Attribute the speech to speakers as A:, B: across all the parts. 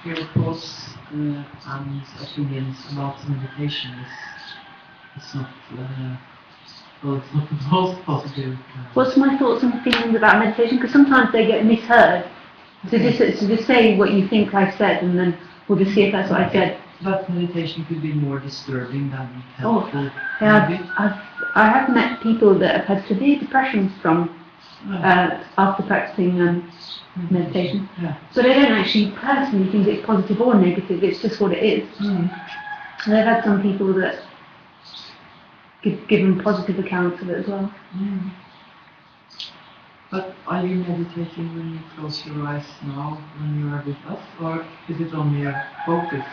A: your thoughts and opinions about meditation is not, well, it's not the most positive.
B: What's my thoughts and feelings about meditation? Because sometimes they get misheard.
A: Okay.
B: So just say what you think I said, and then we'll just see if that's what I said.
A: But meditation could be more disturbing than helpful.
B: Yeah, I have met people that have had severe depression from after practicing meditation.
A: Yeah.
B: But I don't actually personally think it's positive or negative, it's just what it is. And I've had some people that given positive accounts of it as well.
A: But are you meditating when you close your eyes now, when you are with us, or is it only a focus?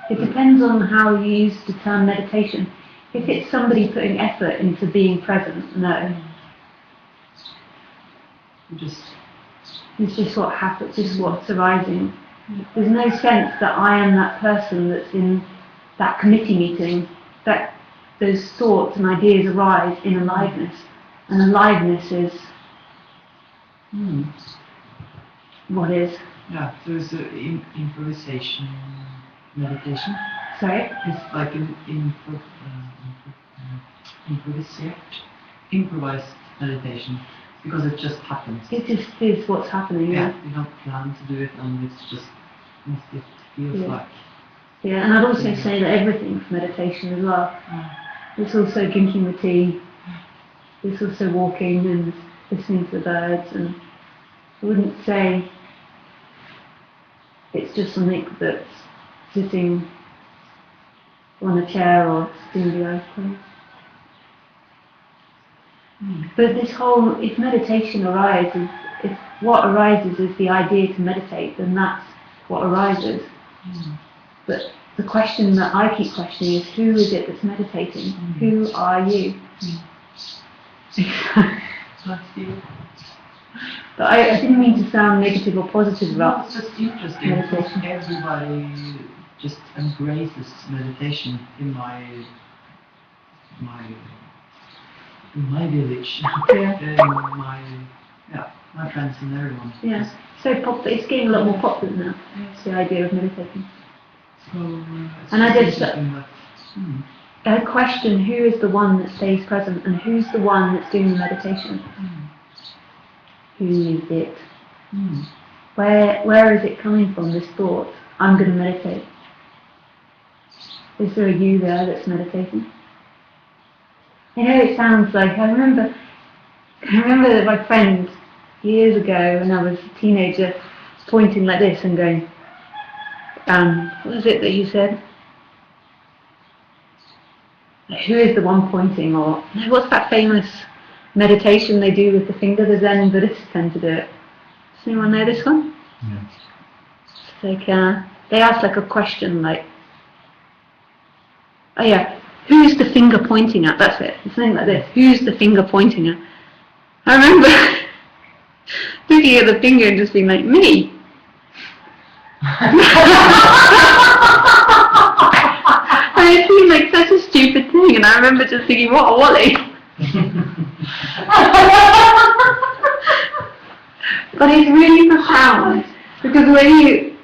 B: It depends on how you use the term meditation. If it's somebody putting effort into being present, no. It's just what happens, just what's arising. There's no sense that I am that person that's in that committee meeting, that those thoughts and ideas arise in aliveness. And aliveness is what is.
A: Yeah, so it's an improvisation meditation.
B: Sorry?
A: It's like an improvised meditation, because it just happens.
B: It just is what's happening.
A: Yeah, you don't plan to do it, and it's just what it feels like.
B: Yeah, and I'd also say that everything's meditation as well. It's also drinking the tea. It's also walking and listening to the birds, and I wouldn't say it's just something that's sitting on a chair or sitting with the eyes closed. But this whole, if meditation arises, if what arises is the idea to meditate, then that's what arises. But the question that I keep questioning is, who is it that's meditating? Who are you? But I didn't mean to sound negative or positive about
A: it's just interesting
B: meditation.
A: because everybody just embraces meditation in my village. My friends and everyone.
B: Yeah, so it's getting a lot more popular now. It's the idea of meditating.
A: So,
B: and I did a question: who is the one that stays present, and who's the one that's doing the meditation? Who is it? Where is it coming from? This thought: I'm going to meditate. Is there a you there that's meditating? You know, it sounds like I remember that my friend years ago when I was a teenager pointing like this and going, what was it that you said? Like, who is the one pointing? Or what's that famous meditation they do with the finger? The Zen Buddhists tend to do it. Does anyone know this one?
C: Yeah.
B: It's like they ask like a question like, oh yeah, who's the finger pointing at? That's it. It's something like this. Who's the finger pointing at? I remember looking at the finger and just being like, me. And it seemed like such a stupid thing, and I remember just thinking, what a wally. But it's really profound, because when you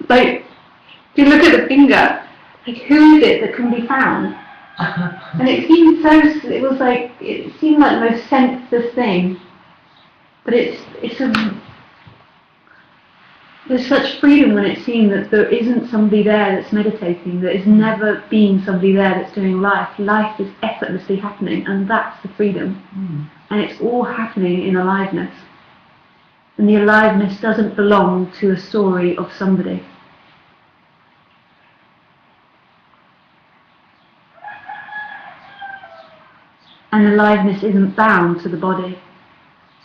B: look at the finger, like, who is it that can be found? And it seemed it seemed like the most senseless thing, but there's such freedom when it seems that there isn't somebody there that's meditating, there has never been somebody there that's doing life. Life is effortlessly happening, and that's the freedom. And it's all happening in aliveness. And the aliveness doesn't belong to a story of somebody. And aliveness isn't bound to the body.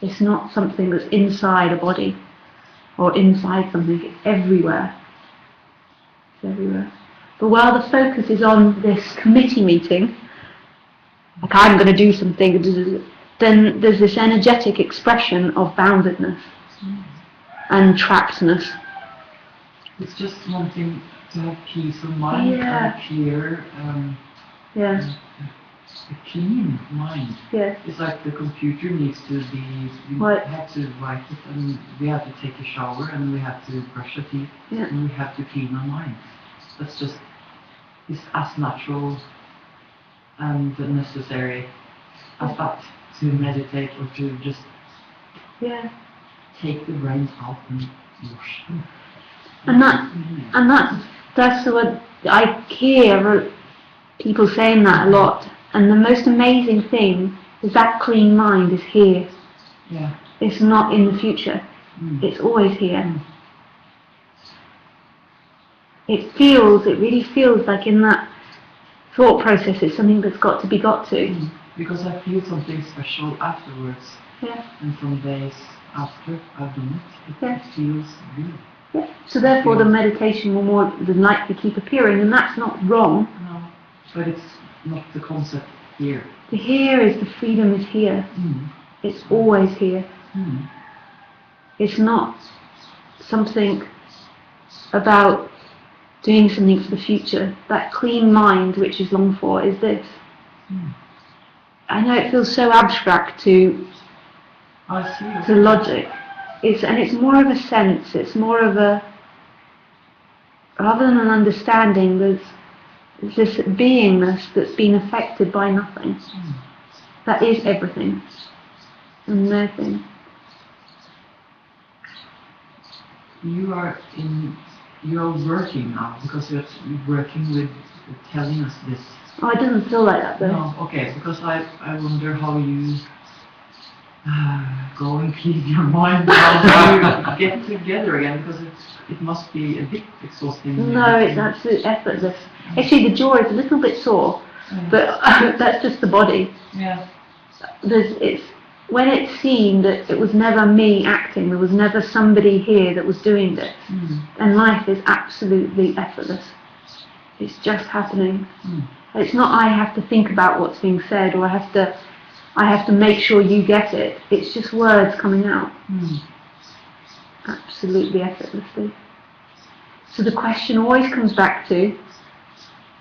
B: It's not something that's inside a body or inside something. It's everywhere. It's everywhere. But while the focus is on this committee meeting, like I'm going to do something, then there's this energetic expression of boundedness and trappedness.
A: It's just wanting to have peace of mind and clear. a clean mind.
B: Yes.
A: It's like the computer needs to be, we
B: Right.
A: have to write it, and we have to take a shower, and we have to brush our teeth,
B: Yeah.
A: and we have to clean our mind. That's just, it's as natural and necessary as that, to meditate or to just
B: Yeah.
A: take the brains out and wash them.
B: And that's what I hear people saying that a lot. And the most amazing thing is that clean mind is here.
A: Yeah.
B: It's not in the future. It's always here. It really feels like in that thought process it's something that's got to be got to.
A: Because I feel something special afterwards.
B: Yeah.
A: And some days after I've done it, it feels good.
B: Yeah. So therefore the meditation will more than likely keep appearing, and that's not wrong.
A: No, but it's not the concept here.
B: The here is the freedom is here. It's always here. It's not something about doing something for the future. That clean mind which is longed for is this. I know it feels so abstract to logic. It's more of a sense, it's more of a, rather than an understanding, there's this beingness that's been affected by nothing. That is everything and nothing.
A: You're working now, because you're working with telling us this.
B: Oh, it doesn't feel like that though.
A: No, okay, because I wonder how you go and clean your mind, how do you get together again, because it must be a bit exhausting.
B: No, it's absolutely effortless. Actually the jaw is a little bit sore, but that's just the body.
A: Yeah.
B: When it's seen that it was never me acting, there was never somebody here that was doing this, and life is absolutely effortless. It's just happening. It's not I have to think about what's being said, or I have to make sure you get it. It's just words coming out. Absolutely effortlessly. So the question always comes back to,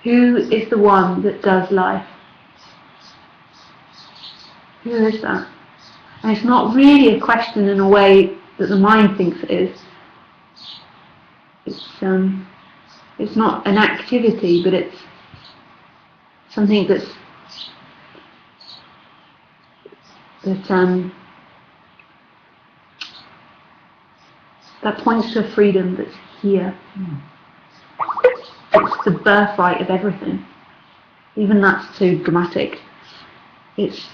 B: who is the one that does life? Who is that? And it's not really a question in a way that the mind thinks it is. It's not an activity, but it's something that points to a freedom that's here. It's the birthright of everything. Even that's too dramatic. It's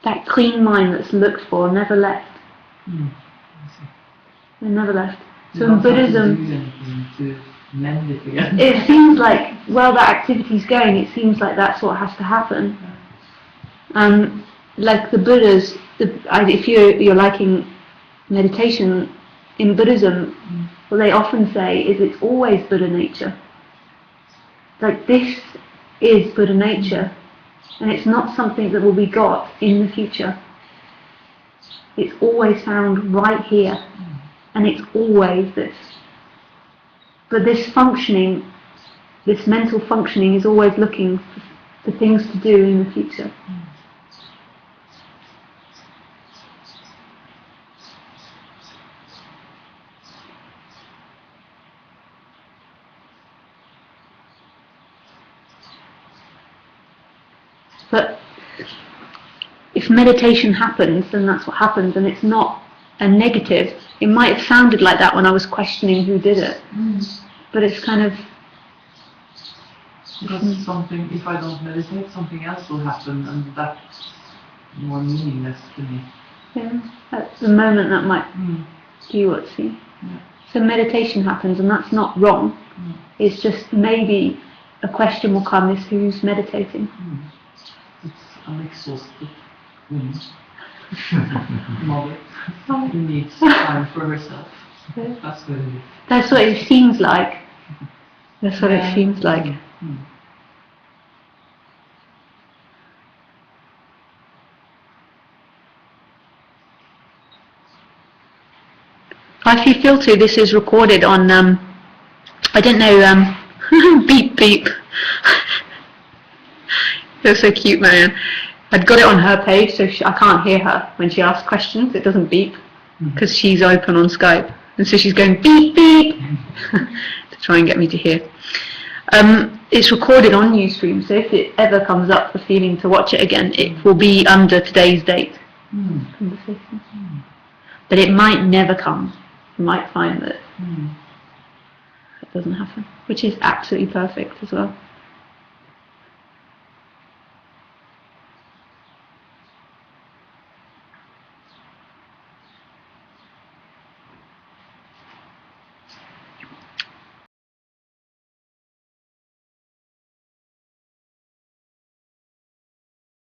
B: that clean mind that's looked for, never left. They never left. So in Buddhism, it seems like, well, that activity's going, it seems like that's what has to happen. Like the Buddhas, if you're liking meditation, in Buddhism, what they often say is it's always Buddha nature. Like this is Buddha nature. And it's not something that will be got in the future. It's always found right here. And it's always this. But this functioning, this mental functioning is always looking for things to do in the future. But if meditation happens, then that's what happens, and it's not a negative. It might have sounded like that when I was questioning who did it, but it's kind of...
A: Because something, if I don't meditate, something else will happen, and that's more meaningless to me.
B: Yeah, at the moment that might do you what see. Yeah. So meditation happens, and that's not wrong. It's just maybe a question will come, is who's meditating?
A: It's an exhausted woman. Mother who needs time for herself. That's what it is.
B: That's what it seems like. That's what it seems like. If you feel to, this is recorded on, I don't know, beep beep. You're so cute, Marianne. I'd got it on her page, so I can't hear her when she asks questions. It doesn't beep, because she's open on Skype. And so she's going beep beep to try and get me to hear. It's recorded on Ustream, so if it ever comes up for feeling to watch it again, it will be under today's date. Conversation. But it might never come. You might find that it doesn't happen, which is absolutely perfect as well.